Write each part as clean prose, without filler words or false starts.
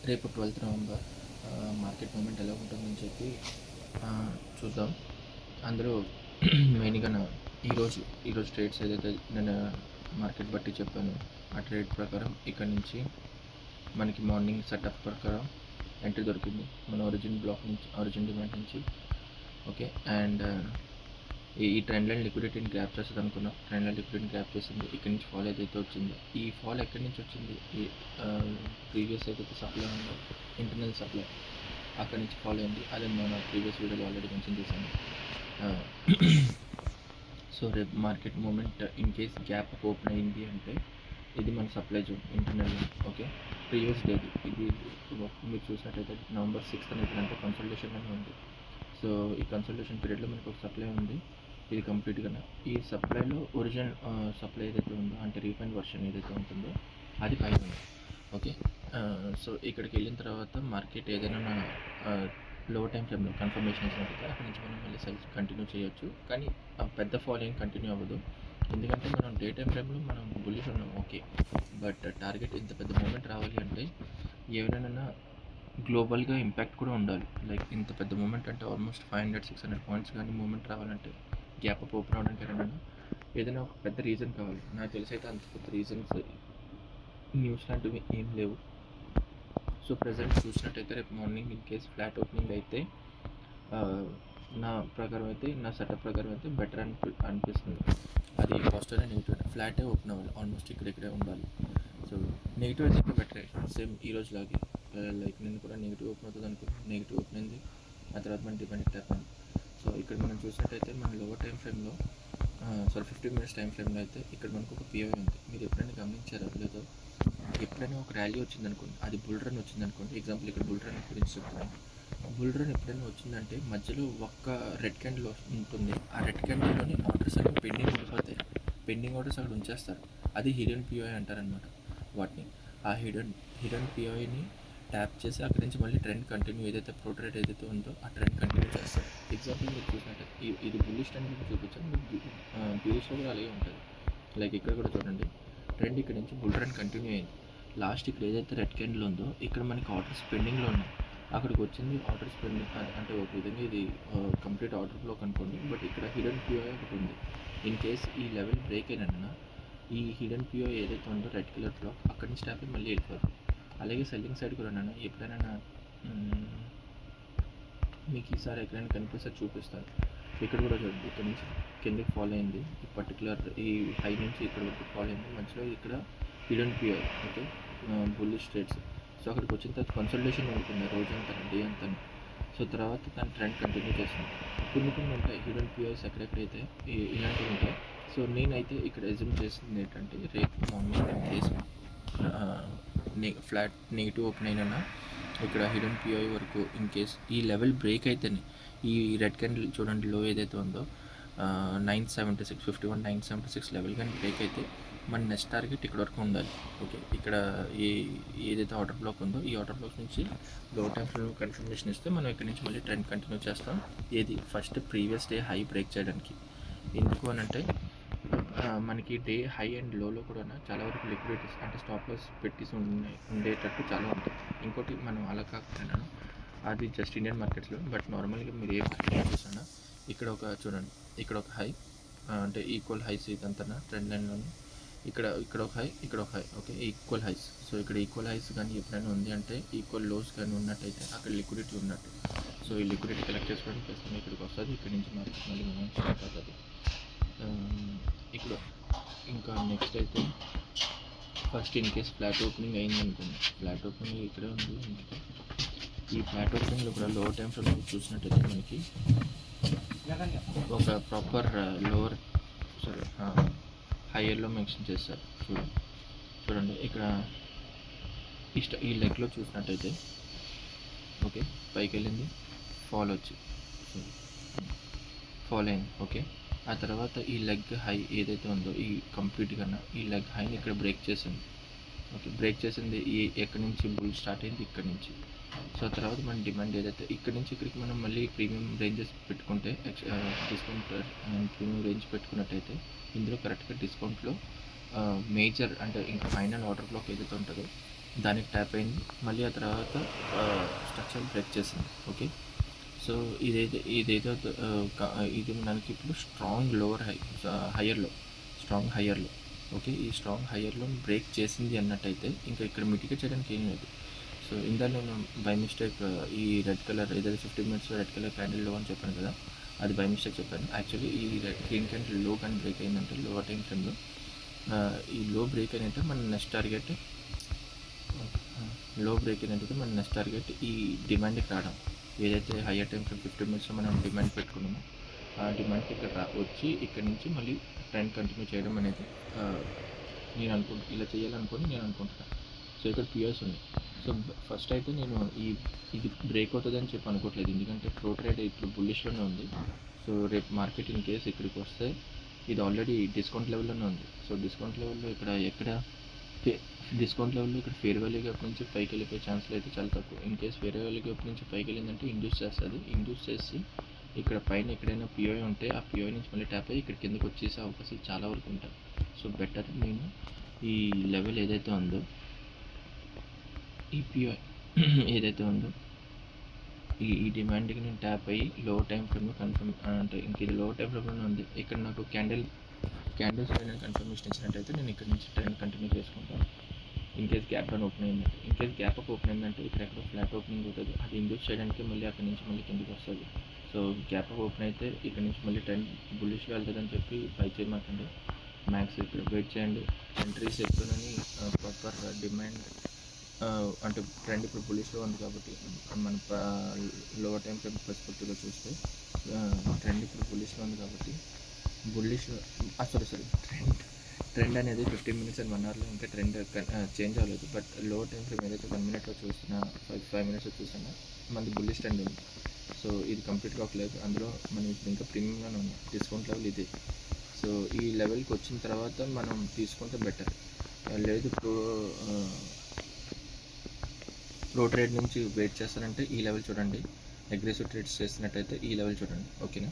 రేపు 12th November market moment ఎలా ఉంటుందని చెప్పి చూద్దాం. అందులో మెయిన్గా ఈరోజు ట్రేడ్స్ ఏదైతే నేను మార్కెట్ బట్టి చెప్పాను, ఆ ట్రేడ్ ప్రకారం ఇక్కడ నుంచి మనకి మార్నింగ్ సెటప్ ప్రకారం ఎంట్రీ దొరికింది మన ఒరిజిన్ డిమాండ్ నుంచి. ఓకే, అండ్ ఈ ట్రెండ్ లైన్ లిక్విడిటీని గ్రాప్ చేస్తుంది అనుకున్నాం. ట్రెండ్ లైన్ లిక్విడిటీని గ్రాప్ చేసింది. ఇక్కడ నుంచి ఫాల్ ఏదైతే వచ్చిందో, ఈ ఫాల్ ఎక్కడి నుంచి వచ్చింది? ఈ ప్రీవియస్ ఏదైతే సప్లై ఉందో, ఇంటర్నల్ సప్లై, అక్కడి నుంచి ఫాలో అయింది. అది మన ప్రీవియస్ వీడియోలో ఆల్రెడీ మెన్షన్ చేశాను. సో రేపు market movement in case gap open అయింది అంటే ఇది మన supply zone internal. Okay, previous డేది ఇది మీరు చూసినట్టయితే November 6th అనేది అంటే కన్సల్టేషన్ అని ఉంది. సో ఈ కన్సల్టేషన్ పీరియడ్లో మనకు ఒక సప్లై ఉంది. ఇది కంప్లీట్గా ఈ సప్లైలో ఒరిజినల్ సప్లై ఏదైతే ఉందో, అంటే రీఫైండ్ వర్షన్ ఏదైతే ఉంటుందో అది పైన ఉంది. ఓకే, సో ఇక్కడికి వెళ్ళిన తర్వాత మార్కెట్ ఏదైనా లో టైం ఫ్రేమ్లో కన్ఫర్మేషన్ ఇచ్చినట్టయితే అక్కడి నుంచి మనం మళ్ళీ సెల్స్ కంటిన్యూ చేయొచ్చు. కానీ పెద్ద ఫాలోయింగ్ కంటిన్యూ అవ్వదు, ఎందుకంటే మనం డే టైం ఫ్రేమ్లో మనం బుల్లిష్ ఉన్నాం. ఓకే, బట్ టార్గెట్ ఇంత పెద్ద మూమెంట్ రావాలి అంటే ఎవరైనా గ్లోబల్గా ఇంపాక్ట్ కూడా ఉండాలి. లైక్ ఇంత పెద్ద మూమెంట్ అంటే ఆల్మోస్ట్ 500-600 పాయింట్స్ కానీ మూమెంట్ రావాలంటే, గ్యాప్ అప్ ఓపెన్ అవ్వడానికి ఏదైనా ఒక పెద్ద రీజన్ కావాలి. నాకు తెలిసి అయితే అంత పెద్ద రీజన్స్ న్యూస్ లాంటివి ఏం లేవు. సో ప్రజెంట్ చూసినట్టయితే రేపు morning in case flat opening అయితే నా ప్రకారం అయితే, నా సెటప్ ప్రకారం అయితే బెటర్ అనిపిస్తుంది. అది పాజిటివ్ అండ్ నెగిటివ్. ఫ్లాటే ఓపెన్ అవ్వాలి, ఆల్మోస్ట్ ఇక్కడే ఉండాలి. సో నెగిటివ్ అయితే ఇంకా బెటర్, సేమ్ ఈ రోజు లాగే. లైక్ నేను కూడా నెగిటివ్ ఓపెన్ అవుతుంది అనుకున్నాను, నెగిటివ్ ఓపెన్ అయింది. ఆ తర్వాత మన డిపెండ్ అయిపోయింది. సో ఇక్కడ మనం చూసినట్టయితే మన లోవర్ టైం ఫ్రేమ్లో 15 minutes టైం ఫ్రేమ్లో అయితే ఇక్కడ మనకు ఒక పిఓ ఉంది. మీరు ఎప్పుడైనా గమనించారో లేదో, ఎప్పుడైనా ఒక ర్యాలీ వచ్చిందనుకోండి, అది బుల్ రన్ వచ్చిందనుకోండి. ఎగ్జాంపుల్ ఇక్కడ బుల్ రన్ గురించి చెప్తాను. బుల్ రన్ ఎప్పుడైనా వచ్చిందంటే మధ్యలో ఒక్క రెడ్ క్యాండిల్ ఉంటుంది. ఆ రెడ్ క్యాండిల్లోని ఆర్డర్స్ అన్ని పెండింగ్ ఉండిపోతాయి. పెండింగ్ ఆర్డర్స్ అక్కడ ఉంచేస్తారు. అది హిడెన్ పిఓఐ అంటారనమాట వాటిని. ఆ హిడెన్ పిఓఐని ట్యాప్ చేసి అక్కడి నుంచి మళ్ళీ ట్రెండ్ కంటిన్యూ, ఏదైతే ప్రో ట్రేడ్ ఏదైతే ఉందో ఆ ట్రెండ్ కంటిన్యూ చేస్తారు. ఎగ్జాంపుల్ మీరు చూసినట్టు ఇది బుల్లిష్ ట్రెండ్ మీకు చూపించాను, బుల్లిష్లో కూడా అలాగే ఉంటుంది. లైక్ ఇక్కడ కూడా చూడండి, ట్రెండ్ ఇక్కడ నుంచి బుల్ ట్రెండ్ కంటిన్యూ అయింది. లాస్ట్ ఇక్కడ ఏదైతే రెడ్ క్యాండిల్ ఉందో ఇక్కడ మనకి ఆర్డర్స్ పెండింగ్లో ఉన్నాయి. అక్కడికి వచ్చింది ఆర్డర్స్ పెండింగ్ అంటే ఒక విధంగా ఇది కంప్లీట్ ఆర్డర్ బ్లాక్ అనుకోండి. బట్ ఇక్కడ హిడెన్ పిఓఐ ఒకటి ఉంది. ఇన్ కేస్ ఈ లెవెల్ బ్రేక్ అయినా ఈ హిడెన్ పిఓఐ ఏదైతే ఉందో రెడ్ కలర్ బ్లాక్, అక్కడి నుంచి ట్యాప్ మళ్ళీ వెళ్ళిపోతుంది. అలాగే సెల్లింగ్ సైడ్ కూడా ఎప్పుడైనా మీకు ఈసారి ఎక్కడైనా కనిపిస్తే చూపిస్తారు. ఇక్కడ కూడా చూడండి, ఇక్కడ నుంచి కిందకి ఫాలో అయింది. ఈ పర్టికులర్ ఈ హై నుంచి ఇక్కడ వరకు ఫాలో అయింది. మధ్యలో ఇక్కడ hidden POI, okay, bullish trades. So అక్కడికి వచ్చిన తర్వాత కన్సల్టేషన్ ఉంటుంది రోజంతా, డే అంతా. సో తర్వాత దాని ట్రెండ్ కంటిన్యూ చేస్తుంది. కొన్ని ఉంటాయి హిడెన్ పిఓఐస్ ఎక్కడెక్కడైతే ఇలాంటివి ఉంటాయి. సో నేనైతే ఇక్కడ ఎజ్యూమ్ చేసింది ఏంటంటే, రేపు morning case flat negative open అయినా ఇక్కడ హిడెన్ పిఓఐ వరకు ఇన్ కేస్ ఈ లెవెల్ బ్రేక్ అయితేనే, ఈ రెడ్ క్యాండిల్ చూడండి లో ఏదైతే ఉందో 976 లెవెల్ కానీ బ్రేక్ అయితే మన నెక్స్ట్ టార్గెట్ ఇక్కడ వరకు ఉండాలి. ఓకే, ఇక్కడ ఏదైతే ఆర్డర్ బ్లాక్ ఉందో ఈ ఆర్డర్ బ్లాక్ నుంచి లో టైం ఫ్రేమ్ కన్ఫర్మేషన్ ఇస్తే మనం ఇక్కడ నుంచి మళ్ళీ ట్రెండ్ కంటిన్యూ చేస్తాం. ఏది first previous day high break చేయడానికి. ఎందుకు అని అంటే మనకి డే హై అండ్ లోలో కూడా చాలా వరకు లిక్విడిటీస్ అంటే స్టాప్ లాస్ పెట్టేసి ఉండేటట్టు చాలా ఉంటుంది. ఇంకోటి మనం అలా కాకుండా అది జస్ట్ ఇండియన్ మార్కెట్స్లో, బట్ నార్మల్గా మీరు ఏ మార్కెట్ చూసినా ఇక్కడ ఒక చూడండి, ఇక్కడ ఒక హై అంటే ఈక్వల్ హైస్ ఇదంతా ట్రెండ్ లైన్లోని ఇక్కడ ఒక హై, ఇక్కడ ఒక high. Okay, equal highs. So ఇక్కడ ఈక్వల్ హైస్ కానీ ఎప్పుడైనా ఉంది అంటే, ఈక్వల్ లోస్ కానీ ఉన్నట్టయితే అక్కడ లిక్విడిటీ ఉన్నట్టు. సో ఈ లిక్విడిటీ కలెక్ట్ చేసుకోవడానికి ప్రస్తుతం ఇక్కడికి వస్తుంది. ఇక్కడ నుంచి మార్కెట్ మళ్ళీ మూమెంట్ స్టార్ట్ అవుతుంది. ఇక్కడ ఇంకా నెక్స్ట్ అయితే first in case flat opening అయింది అనుకోండి, ఫ్లాట్ ఓపెనింగ్ ఇక్కడే ఉంది. ఈ ఫ్లాట్ ఓపెనింగ్లో కూడా లోవర్ టైం ఫ్రేమ్ చూసినట్టయితే మనకి ఒక ప్రాపర్ లోవర్ హైయర్లో మెన్షన్ చేస్తారు. చూడండి ఇక్కడ ఈ లెగ్లో చూసినట్టయితే ఓకే, పైకి వెళ్ళింది, ఫాల్ అయింది. ఓకే, ఆ తర్వాత ఈ లెగ్ హై ఏదైతే ఉందో ఈ కంప్లీట్గా ఈ లెగ్ హైని ఇక్కడ బ్రేక్ చేసింది. ఓకే, బ్రేక్ చేసింది ఎక్కడి నుంచి బుల్ స్టార్ట్ అయింది, ఇక్కడ నుంచి. సో తర్వాత మన డిమాండ్ ఏదైతే ఇక్కడ నుంచి ఇక్కడికి మనం మళ్ళీ ప్రీమియం రేంజెస్ పెట్టుకుంటే, డిస్కౌంట్ ప్రీమియం రేంజ్ పెట్టుకున్నట్టయితే ఇందులో కరెక్ట్గా డిస్కౌంట్లో మేజర్ అంటే ఇంకా ఫైనల్ ఆర్డర్ బ్లాక్ ఏదైతే ఉంటుందో దానికి ట్యాప్ అయింది, మళ్ళీ ఆ తర్వాత స్ట్రక్చర్ బ్రేక్ చేసింది. ఓకే, సో ఇది మనకి ఇప్పుడు స్ట్రాంగ్ లోవర్ హయ్యర్లో స్ట్రాంగ్ హయ్యర్లో ఓకే, ఈ స్ట్రాంగ్ హయ్యర్లో బ్రేక్ చేసింది అన్నట్టయితే ఇంకా ఇక్కడ మిటిగేట్ చేయడానికి ఏం లేదు. సో ఇందాక నేను బై మిస్టేక్ ఈ రెడ్ కలర్ ఏదైతే 15 మినిట్స్లో రెడ్ కలర్ క్యాండిల్ లో అని చెప్పాను కదా, అది బై మిస్టేక్ చెప్పాను. యాక్చువల్లీ ఈ గ్రీన్ క్యాండిల్ లో కానీ బ్రేక్ అయిందంటే లోవర్ టైం ఫ్రేమ్లో ఈ లో బ్రేక్ అయినట్టే మన నెక్స్ట్ టార్గెట్ మన నెక్స్ట్ టార్గెట్ ఈ డిమాండ్కి రావడం. ఏదైతే హయ్యర్ టైం ఫ్రేమ్ 15 మినిట్స్లో మనం డిమాండ్ పెట్టుకున్నామో ఆ డిమాండ్కి ఇక్కడ వచ్చి ఇక్కడ నుంచి మళ్ళీ ట్రెండ్ కంటిన్యూ చేయడం అనేది ఇలా చేయాలనుకొని నేను అనుకుంటున్నాను. సో ఇక్కడ పియర్స్ ఉన్నాయి. సో ఫస్ట్ అయితే నేను ఇది బ్రేక్ అవుతుంది అని చెప్పి అనుకోవట్లేదు, ఎందుకంటే ప్రో ట్రేడ్ ఇప్పుడు బుల్లిష్లోనే ఉంది. సో రేపు మార్కెట్ ఇన్ కేస్ ఇక్కడికి వస్తే ఇది ఆల్రెడీ డిస్కౌంట్ లెవెల్లోనే ఉంది. సో డిస్కౌంట్ లెవెల్లో డిస్కౌంట్ లెవెల్లో ఇక్కడ ఫేర్ వాల్యూ గ్యాప్ నుంచి పైకి వెళ్ళిపోయే ఛాన్స్లు అయితే చాలా తక్కువ. In case fair value gap నుంచి పైకి వెళ్ళిందంటే ఇండ్యూస్ చేస్తుంది. ఇండ్యూస్ చేసి ఇక్కడ పైన ఎక్కడైనా పిఓఐ ఉంటే ఆ పిఓఐ నుంచి మళ్ళీ ట్యాప్ అయ్యి ఇక్కడ కిందకి వచ్చేసే అవకాశాలు చాలా వరకు ఉంటాయి. సో బెటర్ నేను ఈ లెవెల్ ఏదైతే ఉందో ఈ పిఓఐ ఏదైతే ఉందో ఈ డిమాండ్కి నేను ట్యాప్ అయ్యి లో టైం ఫ్రేమ్లో కన్ఫర్మ్ అంటే ఇంక ఇది లో టైం ఫ్రేమ్లోనే ఉంది. ఇక్కడ నాకు క్యాండిల్స్ పైన కన్ఫర్మేషన్ ఇచ్చినట్టయితే నేను ఇక్కడ నుంచి ట్రెండ్ కంటిన్యూ చేసుకుంటాను. In case gap down open అయిందంటే, in case gap up open అయిందంటే ఇక్కడ ఎక్కడ ఫ్లాట్ ఓపెనింగ్ అవుతుంది, అది ఇండ్యూస్ చేయడానికి మళ్ళీ అక్కడ నుంచి మళ్ళీ కిందకి వస్తుంది. సో గ్యాప్ అప్ ఓపెన్ అయితే ఇక్కడ నుంచి మళ్ళీ ట్రెండ్ బుల్లిష్గా వెళ్తుందని చెప్పి బై చేయమాకండి. మ్యాక్స్ ఇక్కడ వెయిట్ చేయండి. ఎంట్రీస్ చెప్తానని ప్రాపర్ డిమాండ్ అంటే ట్రెండ్ ఇప్పుడు బుల్లిష్లో ఉంది కాబట్టి మన లోవర్ టైం ఫ్రేమ్ పర్స్పెక్టివ్లో చూస్తే ట్రెండ్ ఇప్పుడు బుల్లిష్లో ఉంది కాబట్టి ట్రెండ్ అనేది 15 మినిట్స్ అండ్ 1 అవర్లో ఇంకా ట్రెండ్ చేంజ్ అవ్వలేదు. బట్ లో టైం ఫ్రేమ్ ఏదైతే 1 మినిట్లో చూసినా 5 మినిట్స్లో చూసినా మనది బుల్లిష్ ట్రెండ్ ఉంది. సో ఇది కంప్లీట్గా ఒక లెవెల్, అందులో మనం ఇప్పుడు ఇంకా ప్రీమియంగానే ఉన్నాం. డిస్కౌంట్ లెవెల్ ఇది. సో ఈ లెవెల్కి వచ్చిన తర్వాత మనం తీసుకుంటే బెటర్. లేదు ప్రో ట్రేడ్ నుంచి వెయిట్ చేస్తారంటే ఈ లెవెల్ చూడండి. అగ్రెసివ్ ట్రేడ్స్ చేస్తున్నట్టయితే ఈ లెవెల్ చూడండి. ఓకేనా?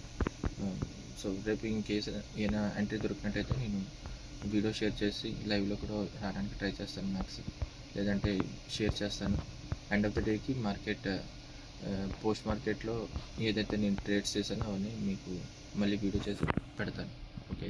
సో రేపు ఇన్ కేసు ఏమైనా ఎంట్రీ దొరికినట్టయితే నేను వీడియో షేర్ చేసి లైవ్లో కూడా రావడానికి ట్రై చేస్తాను మ్యాక్స్, లేదంటే షేర్ చేస్తాను. ఎండ్ ఆఫ్ ద డేకి మార్కెట్ పోస్ట్ మార్కెట్లో ఏదైతే నేను ట్రేడ్స్ చేశానో అవన్నీ మీకు మళ్ళీ వీడియో చేసి పెడతాను. ఓకే.